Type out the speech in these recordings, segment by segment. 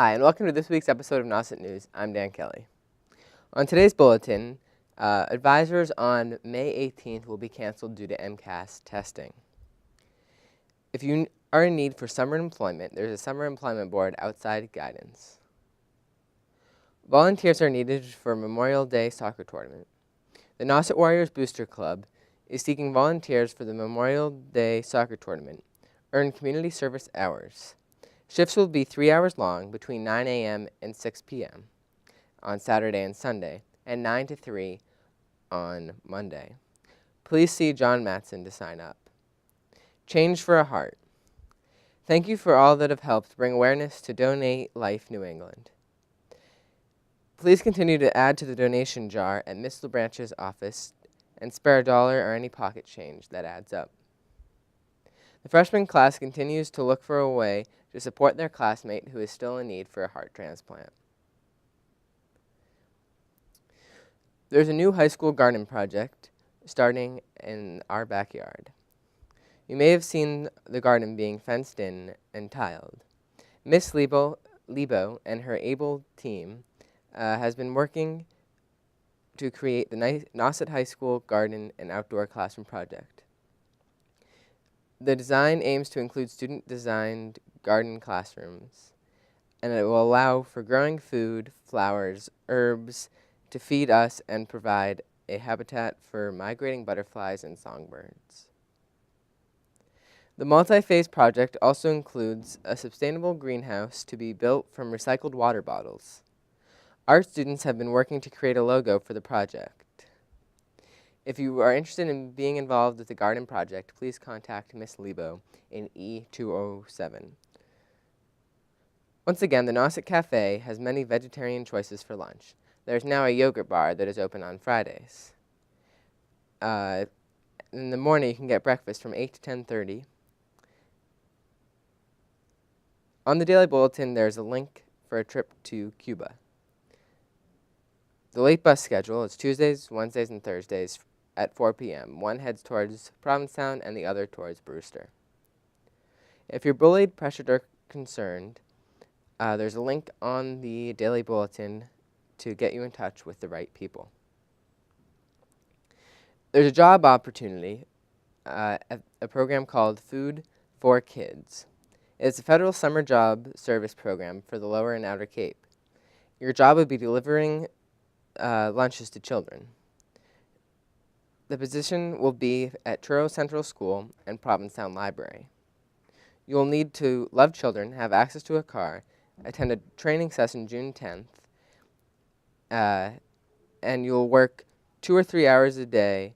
Hi, and welcome to this week's episode of Nauset News. I'm Dan Kelly. On today's bulletin, advisors on May 18th will be canceled due to MCAS testing. If you are in need for summer employment, there's a summer employment board outside guidance. Volunteers are needed for Memorial Day soccer tournament. The Nauset Warriors Booster Club is seeking volunteers for the Memorial Day soccer tournament. Earn community service hours. Shifts will be 3 hours long between 9 a.m. and 6 p.m. on Saturday and Sunday, and 9 to 3 on Monday. Please see John Matson to sign up. Change for a Heart. Thank you for all that have helped bring awareness to Donate Life New England. Please continue to add to the donation jar at Miss LeBranch's office and spare $1 or any pocket change that adds up. The freshman class continues to look for a way to support their classmate who is still in need for a heart transplant. There's a new high school garden project starting in our backyard. You may have seen the garden being fenced in and tiled. Miss Lebo and her able team has been working to create the Nauset High School Garden and Outdoor Classroom Project. The design aims to include student-designed garden classrooms, and it will allow for growing food, flowers, herbs to feed us and provide a habitat for migrating butterflies and songbirds. The multi-phase project also includes a sustainable greenhouse to be built from recycled water bottles. Art students have been working to create a logo for the project. If you are interested in being involved with the garden project, please contact Miss Lebo in E207. Once again, the Nauset Cafe has many vegetarian choices for lunch. There's now a yogurt bar that is open on Fridays. In the morning, you can get breakfast from 8 to 10:30. On the daily bulletin, there's a link for a trip to Cuba. The late bus schedule is Tuesdays, Wednesdays, and Thursdays at 4 p.m. One heads towards Provincetown and the other towards Brewster. If you're bullied, pressured, or concerned, there's a link on the daily bulletin to get you in touch with the right people. There's a job opportunity at a program called Food for Kids. It's a federal summer job service program for the Lower and Outer Cape. Your job would be delivering lunches to children. The position will be at Truro Central School and Provincetown Library. You will need to love children, have access to a car, attend a training session June 10th, and you'll work 2 or 3 hours a day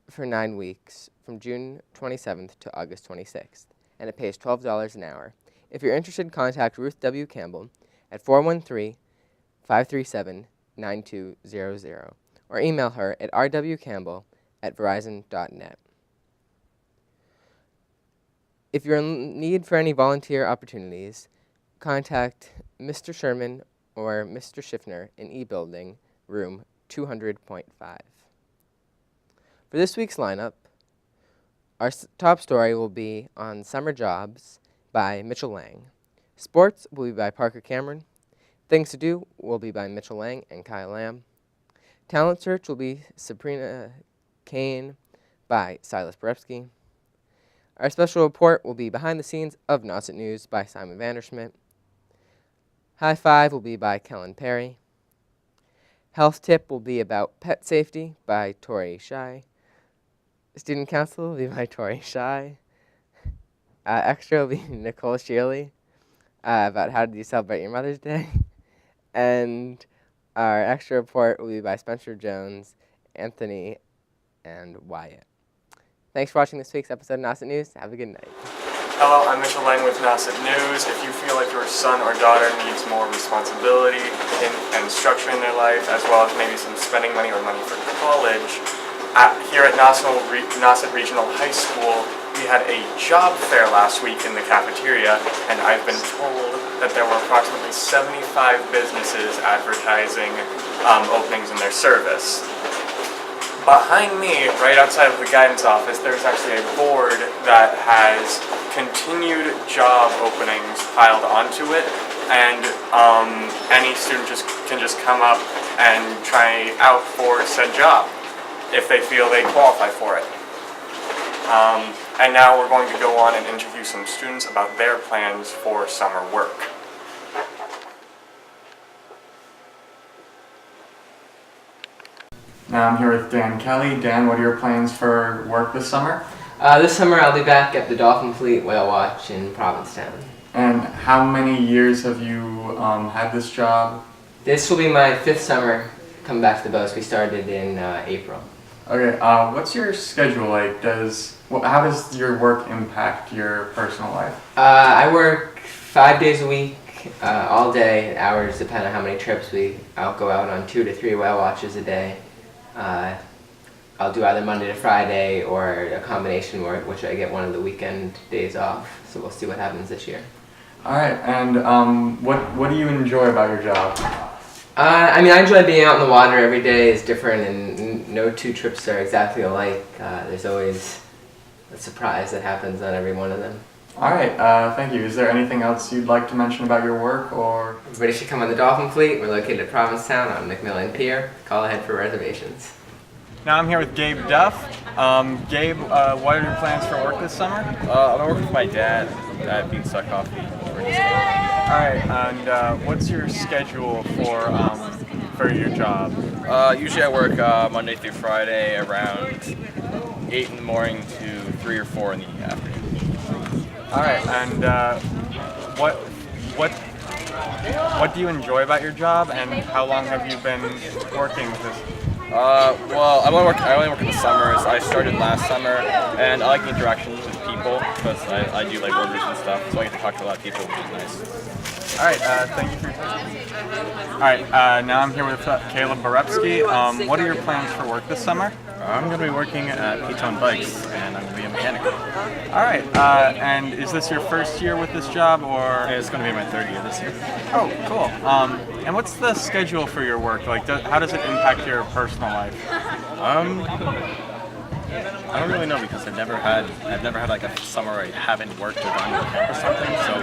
for 9 weeks from June 27th to August 26th, and it pays $12 an hour. If you're interested, contact Ruth W. Campbell at 413-537-9200 or email her at rwcampbell@verizon.net. If you're in need for any volunteer opportunities, contact Mr. Sherman or Mr. Schiffner in E-Building, room 200.5. For this week's lineup, our top story will be on Summer Jobs by Mitchell Lang. Sports will be by Parker Cameron. Things to Do will be by Mitchell Lang and Kyle Lamb. Talent Search will be Sabrina Kane by Silas Borepsky. Our special report will be Behind the Scenes of Nauset News by Simon Vanderschmidt. High Five will be by Kellen Perry. Health Tip will be about pet safety by Tori Shai. Student Council will be by Tori Shai. Extra will be Nicole Shealy about how did you celebrate your Mother's Day. And our extra report will be by Spencer Jones, Anthony, and Wyatt. Thanks for watching this week's episode of Nauset News. Have a good night. Hello, I'm Mitchell Lang with Nauset News. If you feel like your son or daughter needs more responsibility and structure in their life, as well as maybe some spending money or money for college, here at Nauset Regional High School, we had a job fair last week in the cafeteria, and I've been told that there were approximately 75 businesses advertising openings in their service. Behind me, right outside of the guidance office, there's actually a board that has continued job openings piled onto it. and any student can just come up and try out for said job if they feel they qualify for it. And now we're going to go on and interview some students about their plans for summer work. Now I'm here with Dan Kelly. Dan, what are your plans for work this summer? This summer I'll be back at the Dolphin Fleet Whale Watch in Provincetown. And how many years have you had this job? This will be my 5th summer coming back to the boats. We started in April. Okay, what's your schedule like? How does your work impact your personal life? I work 5 days a week, all day. Hours depend on how many trips I'll go out on 2 to 3 whale watches a day. I'll do either Monday to Friday or a combination which I get one of the weekend days off. So we'll see what happens this year. All right, and what do you enjoy about your job? I enjoy being out in the water. Every day is different, and no 2 trips are exactly alike. There's always a surprise that happens on every one of them. All right, thank you. Is there anything else you'd like to mention about your work, or? Everybody should come on the Dolphin Fleet. We're located at Provincetown on McMillan Pier. Call ahead for reservations. Now I'm here with Gabe Duff. Gabe, what are your plans for work this summer? I'm gonna work with my dad at Beanstalk Coffee for his day. All right, and what's your schedule for your job? Usually I work Monday through Friday around 8 in the morning to 3 or 4 in the afternoon. All right, and what do you enjoy about your job, and how long have you been working with this? Well, I only work in the summers. I started last summer, and I like the interactions with people because I do like orders and stuff, so I get to talk to a lot of people, which is nice. All right, thank you for your time. All right, now I'm here with Caleb Borepsky. What are your plans for work this summer? I'm going to be working at P-Tone Bikes, and I'm going to be a mechanic. All right, and is this your first year with this job, or? It's going to be my 3rd year this year. Oh, cool. And what's the schedule for your work? Like, how does it impact your personal life? I don't really know because I've never had like a summer where I haven't worked or gone to camp or something. So,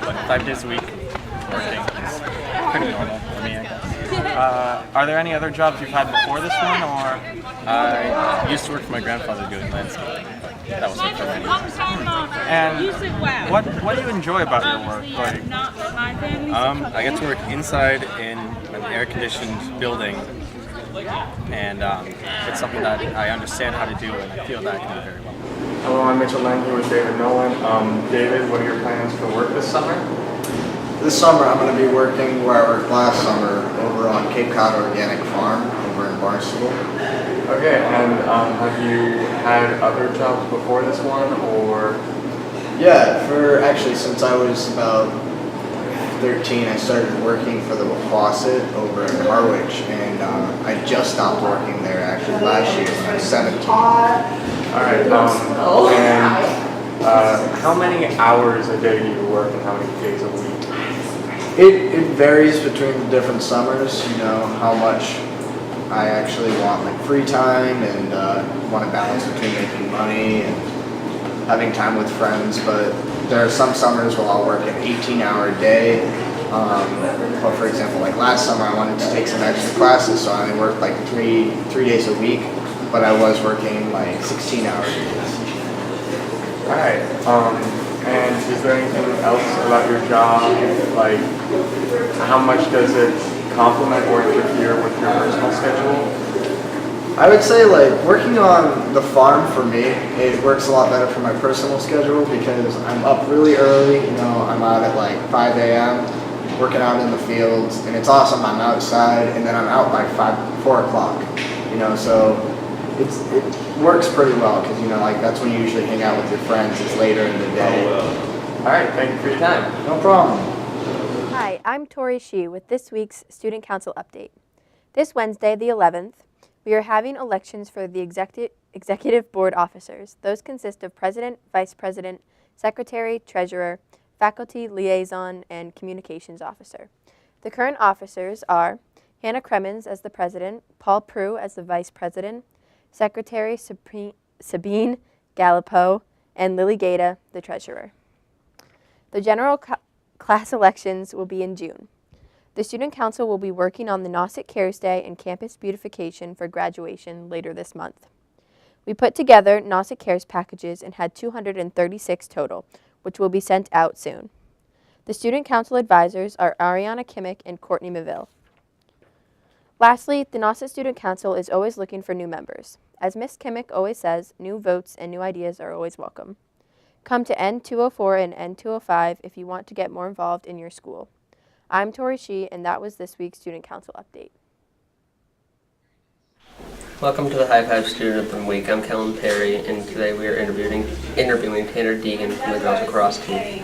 like 5 days a week working is pretty normal for me, I guess. Are there any other jobs you've had before this one, or? I used to work for my grandfather doing landscaping, but that was for many years. And what do you enjoy about your work? Like, I get to work inside in an air-conditioned building, and it's something that I understand how to do, and I feel that I can do very well. hello, I'm Mitchell Lang here with David Nolan. David, what are your plans for work this summer? This summer I'm going to be working where I worked last summer over on Cape Cod Organic Farm over in Barnstable. Okay, and have you had other jobs before this one, or? Yeah, since I was about 13, I started working for the faucet over in Harwich, and I just stopped working there actually last year when I was 17. All right, and how many hours a day do you work, and how many days a week? It varies between the different summers, you know, how much I actually want like free time and want to balance between making money and having time with friends, but there are some summers where I'll work an 18-hour day. But for example, like last summer I wanted to take some extra classes, so I only worked like three days a week, but I was working like 16 hours a week. All right, and is there anything else about your job, like how much does it complement or interfere with your personal schedule? I would say like working on the farm for me, it works a lot better for my personal schedule because I'm up really early, you know, I'm out at like 5 a.m. working out in the fields, and it's awesome. I'm outside and then I'm out by 4 o'clock, you know, so it works pretty well because, you know, like that's when you usually hang out with your friends is later in the day. All right, thank you for your time. No problem. Hi, I'm Tori Shee with this week's Student Council Update. This Wednesday, the 11th, we are having elections for the Executive Board officers. Those consist of President, Vice President, Secretary, Treasurer, Faculty Liaison, and Communications Officer. The current officers are Hannah Cremens as the President, Paul Prue as the Vice President, Secretary Sabine Gallipo, and Lily Gaeta, the Treasurer. The class elections will be in June. The Student Council will be working on the Nauset Cares Day and campus beautification for graduation later this month. We put together Nauset Cares packages and had 236 total, which will be sent out soon. The Student Council advisors are Ariana Kimmick and Courtney Maville. Lastly, the Nauset Student Council is always looking for new members. As Ms. Kimmick always says, new votes and new ideas are always welcome. Come to N204 and N205 if you want to get more involved in your school. I'm Tori Shee, and that was this week's Student Council update. Welcome to the High Five Student of the Week. I'm Kellen Perry, and today we are interviewing Tanner Deegan from the girls lacrosse team.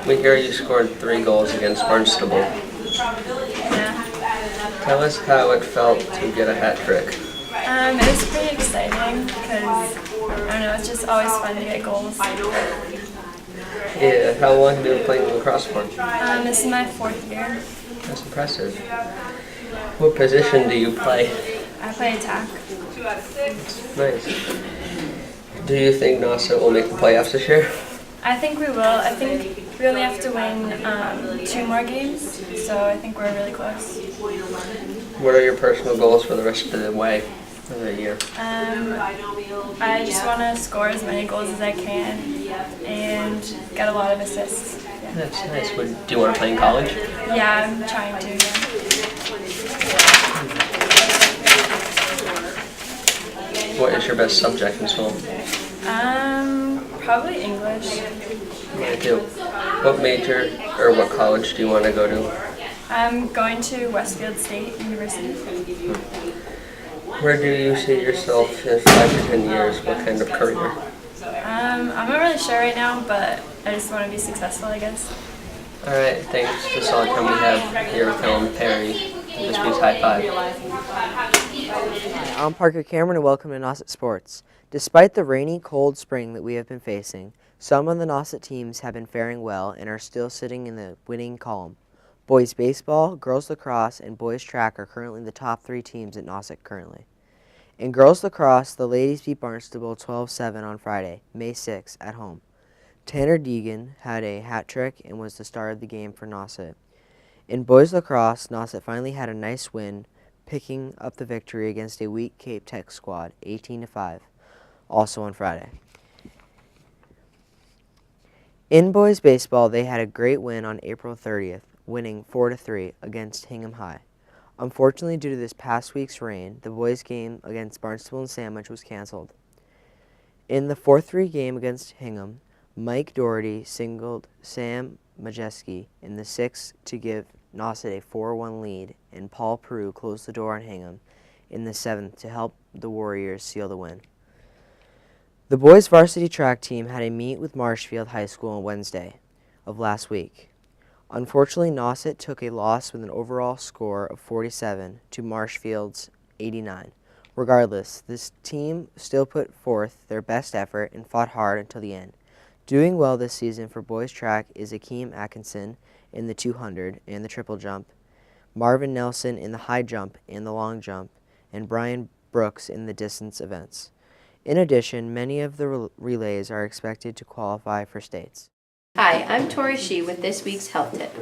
We hear you scored 3 goals against Barnstable. Tell us how it felt to get a hat trick. It was pretty exciting because, I don't know, it's just always fun to get goals. Yeah, how long have you been playing lacrosse for? This is my 4th year. That's impressive. What position do you play? I play attack. Nice. Do you think Nauset will make the playoffs this year? I think we will. I think we only have to win 2 more games, so I think we're really close. What are your personal goals for the rest of the way of the year? I just want to score as many goals as I can and get a lot of assists. Yeah, That's nice. Do you want to play in college? yeah, I'm trying to. Yeah. What is your best subject in school? Probably English. Mine too. What major or what college do you want to go to? I'm going to Westfield State University. Where do you see yourself in 5 to 10 years? What kind of career? I'm not really sure right now, but I just want to be successful, I guess. All right, thanks. That's all the time we have here with Kellen Perry. This week's High Five. I'm Parker Cameron and welcome to Nauset Sports. Despite the rainy, cold spring that we have been facing, some of the Nauset teams have been faring well and are still sitting in the winning column. Boys baseball, girls lacrosse, and boys track are currently the top 3 teams at Nauset currently. In girls lacrosse, the ladies beat Barnstable 12-7 on Friday, May 6, at home. Tanner Deegan had a hat trick and was the star of the game for Nauset. In boys lacrosse, Nauset finally had a nice win, picking up the victory against a weak Cape Tech squad, 18-5, also on Friday. In boys baseball, they had a great win on April 30th, winning 4-3 against Hingham High. Unfortunately, due to this past week's rain, the boys' game against Barnstable and Sandwich was canceled. In the 4-3 game against Hingham, Mike Doherty singled Sam Majeski in the 6th to give Nauset a 4-1 lead, and Paul Peru closed the door on Hingham in the 7th to help the Warriors seal the win. The boys' varsity track team had a meet with Marshfield High School on Wednesday of last week. Unfortunately, Nauset took a loss with an overall score of 47 to Marshfield's 89. Regardless, this team still put forth their best effort and fought hard until the end. Doing well this season for boys track is Akeem Atkinson in the 200 and the triple jump, Marvin Nelson in the high jump and the long jump, and Brian Brooks in the distance events. In addition, many of the relays are expected to qualify for states. Hi, I'm Tori Shee with this week's health tip.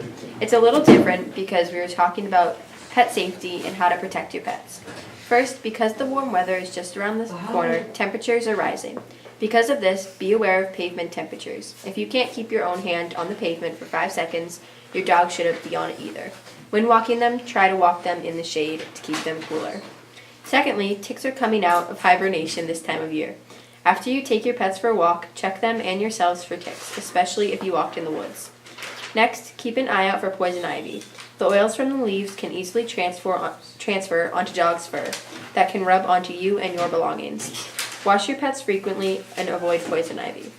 It's a little different because we were talking about pet safety and how to protect your pets. First, because the warm weather is just around the corner, temperatures are rising. Because of this, be aware of pavement temperatures. If you can't keep your own hand on the pavement for 5 seconds, your dog shouldn't be on it either. When walking them, try to walk them in the shade to keep them cooler. Secondly, ticks are coming out of hibernation this time of year. After you take your pets for a walk, check them and yourselves for ticks, especially if you walked in the woods. Next, keep an eye out for poison ivy. The oils from the leaves can easily transfer onto dog's fur that can rub onto you and your belongings. Wash your pets frequently and avoid poison ivy.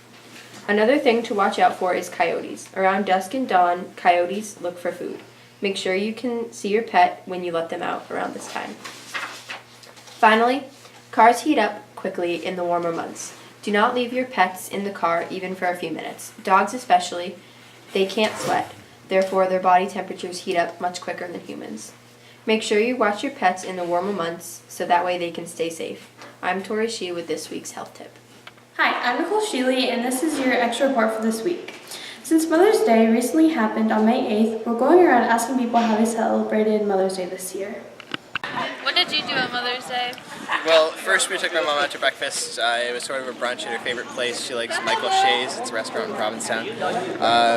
Another thing to watch out for is coyotes. Around dusk and dawn, coyotes look for food. Make sure you can see your pet when you let them out around this time. Finally, cars heat up quickly in the warmer months. Do not leave your pets in the car even for a few minutes. Dogs especially, they can't sweat. Therefore, their body temperatures heat up much quicker than humans. Make sure you watch your pets in the warmer months so that way they can stay safe. I'm Tori Shee with this week's health tip. Hi, I'm Nicole Sheely, and this is your extra report for this week. Since Mother's Day recently happened on May 8th, we're going around asking people how they celebrated Mother's Day this year. What did you do on Mother's Day? Well, first we took my mom out to breakfast. It was sort of a brunch at her favorite place. She likes Michael Shea's. It's a restaurant in Provincetown.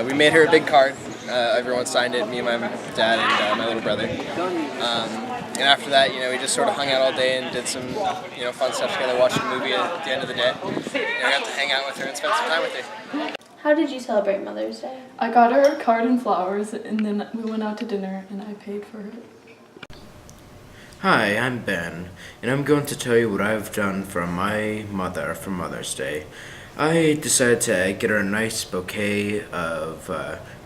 We made her a big card. Everyone signed it, me and my dad and my little brother. And after that, we just sort of hung out all day and did some, fun stuff together, watched a movie at the end of the day. I got to hang out with her and spend some time with her. How did you celebrate Mother's Day? I got her a card and flowers, and then we went out to dinner, and I paid for it. Hi, I'm Ben, and I'm going to tell you what I've done for my mother for Mother's Day. I decided to get her a nice bouquet of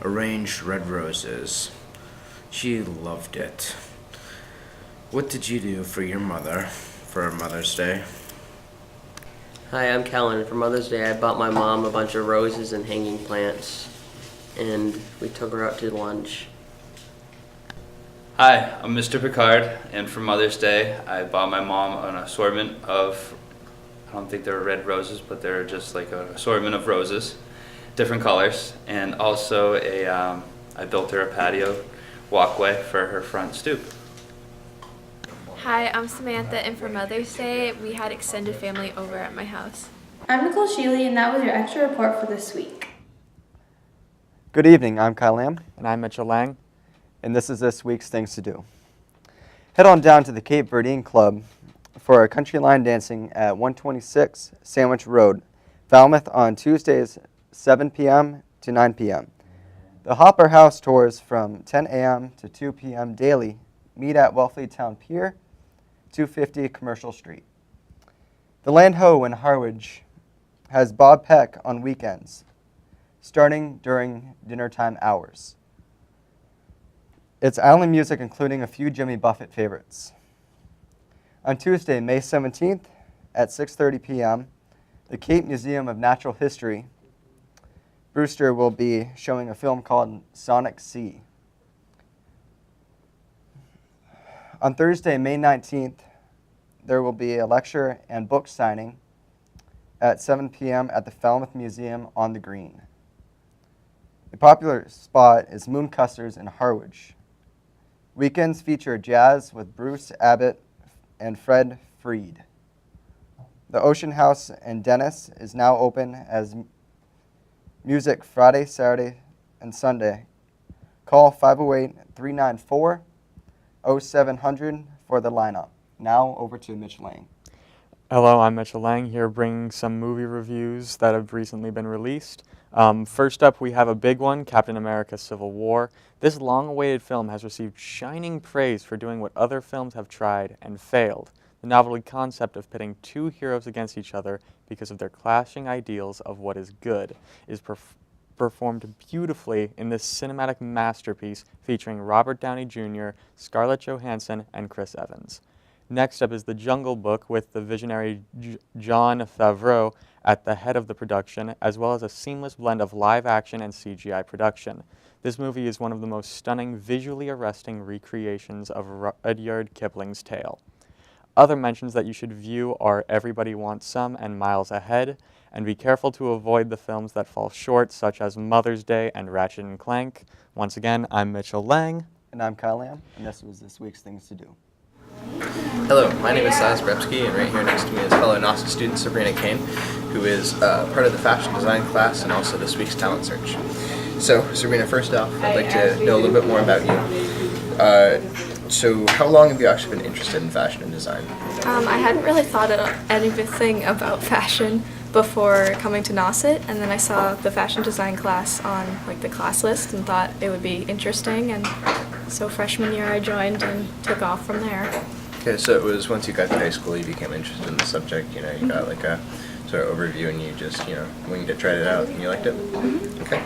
arranged red roses. She loved it. What did you do for your mother for Mother's Day? Hi, I'm Kellen. For Mother's Day, I bought my mom a bunch of roses and hanging plants, and we took her out to lunch. Hi, I'm Mr. Picard, and for Mother's Day, I bought my mom an assortment of, I don't think they were red roses, but they're just like an assortment of roses, different colors, and also I built her a patio walkway for her front stoop. Hi, I'm Samantha, and for Mother's Day, we had extended family over at my house. I'm Nicole Sheely, and that was your extra report for this week. Good evening, I'm Kyle Lamb. And I'm Mitchell Lang. And this is this week's Things to Do. Head on down to the Cape Verdean Club for a country line dancing at 126 Sandwich Road, Falmouth on Tuesdays 7 p.m. to 9 p.m. The Hopper House tours from 10 a.m. to 2 p.m. daily meet at Wellfleet Town Pier, 250 Commercial Street. The Land Ho in Harwich has Bob Peck on weekends, starting during dinnertime hours. It's island music including a few Jimmy Buffett favorites. On Tuesday, May 17th at 6:30 p.m., the Cape Museum of Natural History, Brewster will be showing a film called Sonic Sea. On Thursday, May 19th, there will be a lecture and book signing at 7 p.m. at the Falmouth Museum on the Green. A popular spot is Mooncuster's in Harwich. Weekends feature jazz with Bruce Abbott and Fred Freed. The Ocean House in Dennis is now open as music Friday, Saturday, and Sunday. Call 508-394-0700 for the lineup. Now over to Mitch Lang. Hello, I'm Mitchell Lang here bringing some movie reviews that have recently been released. First up, we have a big one, Captain America Civil War. This long-awaited film has received shining praise for doing what other films have tried and failed. The novelty concept of pitting two heroes against each other because of their clashing ideals of what is good is performed beautifully in this cinematic masterpiece featuring Robert Downey Jr., Scarlett Johansson, and Chris Evans. Next up is The Jungle Book with the visionary Jon Favreau at the head of the production, as well as a seamless blend of live action and CGI production. This movie is one of the most stunning, visually arresting recreations of Rudyard Kipling's tale. Other mentions that you should view are Everybody Wants Some and Miles Ahead, and be careful to avoid the films that fall short, such as Mother's Day and Ratchet & Clank. Once again, I'm Mitchell Lang. And I'm Kyle Lamb, and this was this week's Things to Do. Hello, my name is Silas Brepsky, and right here next to me is fellow Nauset student Sabrina Kane, who is part of the fashion design class and also this week's talent search. So, Sabrina, first off, I'd like to know a little bit more about you. So, how long have you actually been interested in fashion and design? I hadn't really thought of anything about fashion before coming to Nauset, and then I saw the fashion design class on the class list and thought it would be interesting, and so freshman year I joined and took off from there. Okay, so it was once you got to high school you became interested in the subject, you got like a sort of overview and you just, winged it, tried it out, and you liked it? Okay.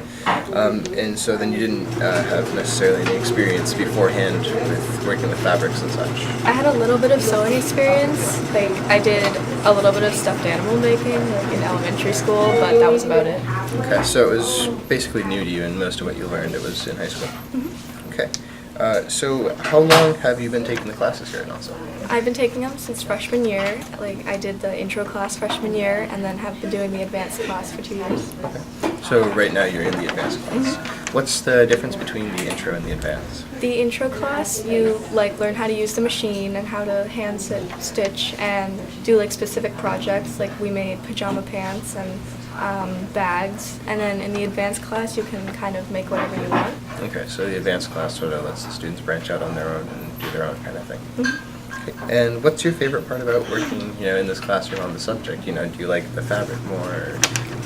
And so then you didn't have necessarily any experience beforehand with working with fabrics and such? I had a little bit of sewing experience. I did a little bit of stuffed animal making in elementary school, but that was about it. Okay, so it was basically new to you, and most of what you learned it was in high school? Okay. So how long have you been taking the classes here at Nauset? I've been taking them since freshman year. Like I did the intro class freshman year and then have been doing the advanced class for 2 years. Okay. So right now you're in the advanced class. What's the difference between the intro and the advanced? The intro class, you like learn how to use the machine and how to hand stitch and do like specific projects. Like we made pajama pants and bags, and then in the advanced class you can kind of make whatever you want. Okay, so the advanced class sort of lets the students branch out on their own and do their own kind of thing. Okay. And what's your favorite part about working, in this classroom on the subject? Do you like the fabric more, or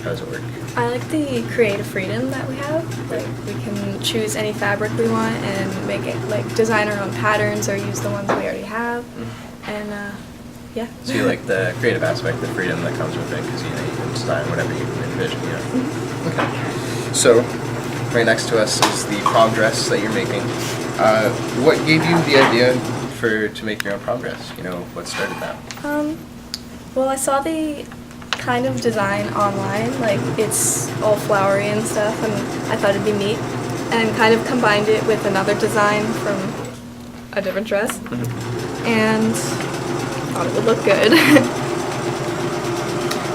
how does it work? I like the creative freedom that we have. Like we can choose any fabric we want and make it like design our own patterns or use the ones we already have. And yeah. So you like the creative aspect, the freedom that comes with it, because you can design whatever you envision. Okay. So right next to us is the prom dress that you're making. What gave you the idea to make your own prom dress? What started that? Well, I saw the kind of design online, like it's all flowery and stuff, and I thought it'd be neat, and kind of combined it with another design from a different dress, and thought it would look good.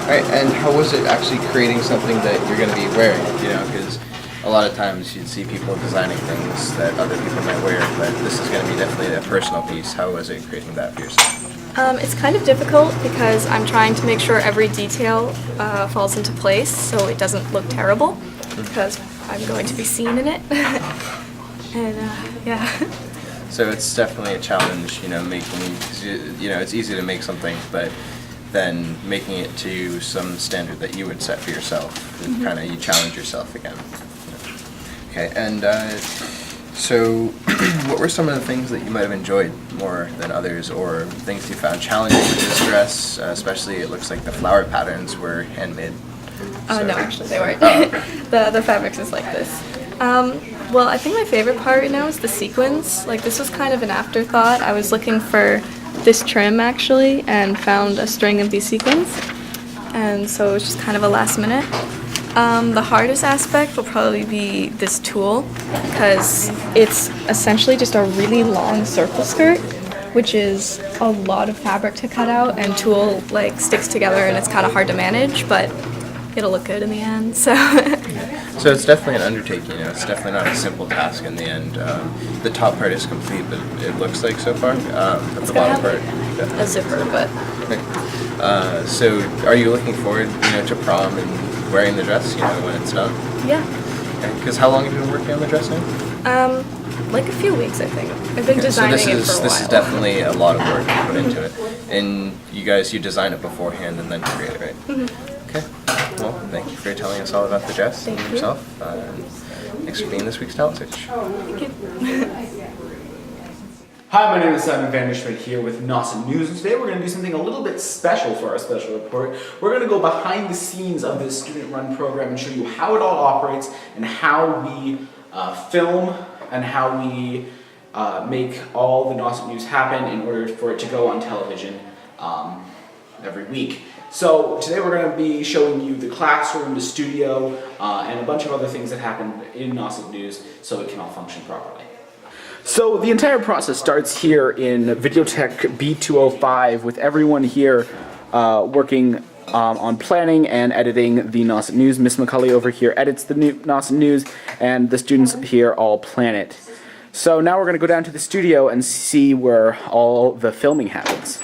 Alright, and how was it actually creating something that you're going to be wearing? Because a lot of times you'd see people designing things that other people might wear, but this is going to be definitely a personal piece. How was it creating that for yourself? It's kind of difficult because I'm trying to make sure every detail falls into place so it doesn't look terrible, because I'm going to be seen in it. And yeah. So it's definitely a challenge, making, it's easy to make something, but then making it to some standard that you would set for yourself, kind of you challenge yourself again. Okay, and so what were some of the things that you might have enjoyed more than others, or things you found challenging with this dress? Especially, it looks like the flower patterns were handmade. No, actually they weren't. The fabrics is like this. Well, I think my favorite part right now is the sequins. Like this was kind of an afterthought. I was looking for this trim actually and found a string of these sequins, and so it was just kind of a last minute. The hardest aspect will probably be this tool, because it's essentially just a really long circle skirt, which is a lot of fabric to cut out, and tool like sticks together and it's kind of hard to manage, but it'll look good in the end. So it's definitely an undertaking. It's definitely not a simple task in the end. The top part is complete, but it looks like so far. But the bottom part, a zipper, but. Okay. So are you looking forward, to prom and wearing the dress, when it's done? Yeah. Okay. Because how long have you been working on the dress now? Like a few weeks, I think. I've been designing it for a while. This is definitely a lot of work to put into it. And you design it beforehand and then create it, right? Okay. Well, thank you for telling us all about the dress and yourself. Thanks for being this week's Talent Search. Thank you. Hi, my name is Simon Vanderschmidt here with Nauset News, and today we're going to do something a little bit special for our special report. We're going to go behind the scenes of this student-run program and show you how it all operates and how we film and how we make all the Nauset News happen in order for it to go on television every week. So today we're going to be showing you the classroom, the studio, and a bunch of other things that happen in Nauset News so it can all function properly. So the entire process starts here in Videotech B205 with everyone here working on planning and editing the Nauset News. Miss McCulley over here edits the Nauset News, and the students here all plan it. So now we're going to go down to the studio and see where all the filming happens.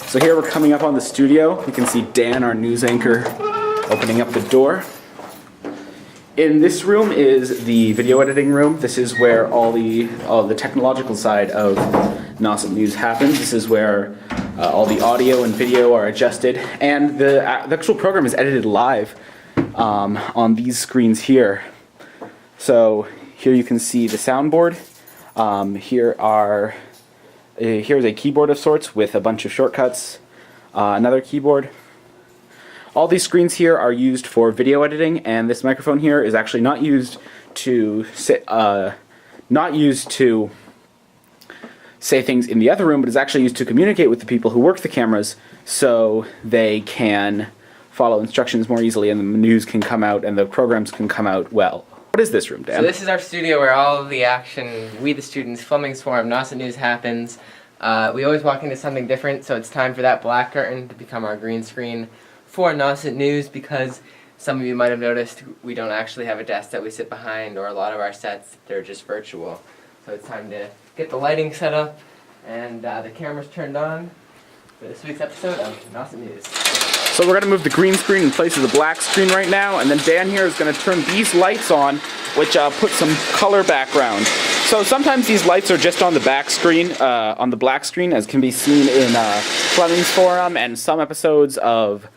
So here we're coming up on the studio. You can see Dan, our news anchor, opening up the door. In this room is the video editing room. This is where all the technological side of Nauset News happens. This is where all the audio and video are adjusted, and the actual program is edited live on these screens here. So here you can see the soundboard. Here's a keyboard of sorts with a bunch of shortcuts. Another keyboard. All these screens here are used for video editing, and this microphone here is actually not used to say things in the other room, but is actually used to communicate with the people who work the cameras so they can follow instructions more easily and the news can come out and the programs can come out well. What What is this room, Dan? So this is our studio where all of the action, we the students, Fleming's Forum, Nauset News happens. We always walk into something different, so it's time for that black curtain to become our green screen for Nauset News, because some of you might have noticed we don't actually have a desk that we sit behind, or a lot of our sets, they're just virtual. So it's time to get the lighting set up and the cameras turned on for this week's episode of Nauset News. So we're going to move the green screen in place of the black screen right now, and then Dan here is going to turn these lights on, which put some color background. So sometimes these lights are just on the back screen, on the black screen, as can be seen in Fleming's Forum and some episodes of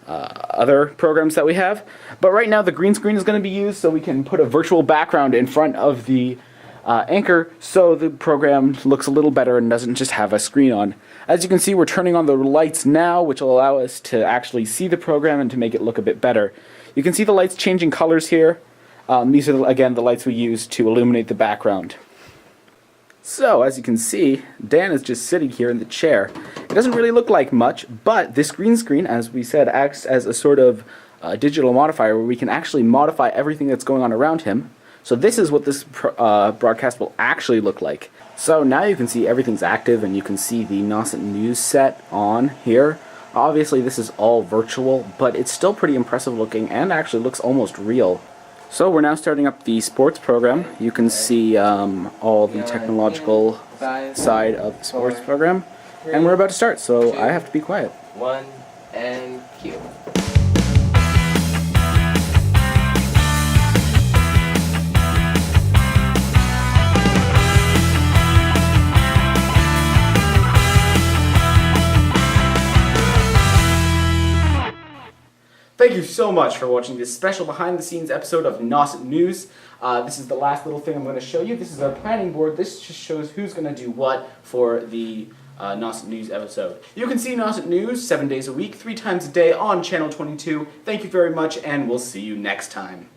other programs that we have. But right now the green screen is going to be used so we can put a virtual background in front of the anchor so the program looks a little better and doesn't just have a screen on. As you can see, we're turning on the lights now, which will allow us to actually see the program and to make it look a bit better. You can see the lights changing colors here. These are, again, the lights we use to illuminate the background. So, as you can see, Dan is just sitting here in the chair. It doesn't really look like much, but this green screen, as we said, acts as a sort of digital modifier where we can actually modify everything that's going on around him. So this is what this broadcast will actually look like. So now you can see everything's active and you can see the Nauset News set on here. Obviously this is all virtual, but it's still pretty impressive looking and actually looks almost real. So we're now starting up the sports program. You can see all the technological side of the sports program. And we're about to start, so I have to be quiet. 1 and cue. Thank you so much for watching this special behind-the-scenes episode of Nauset News. This is the last little thing I'm going to show you. This is our planning board. This just shows who's going to do what for the Nauset News episode. You can see Nauset News 7 days a week, 3 times a day on Channel 22. Thank you very much, and we'll see you next time.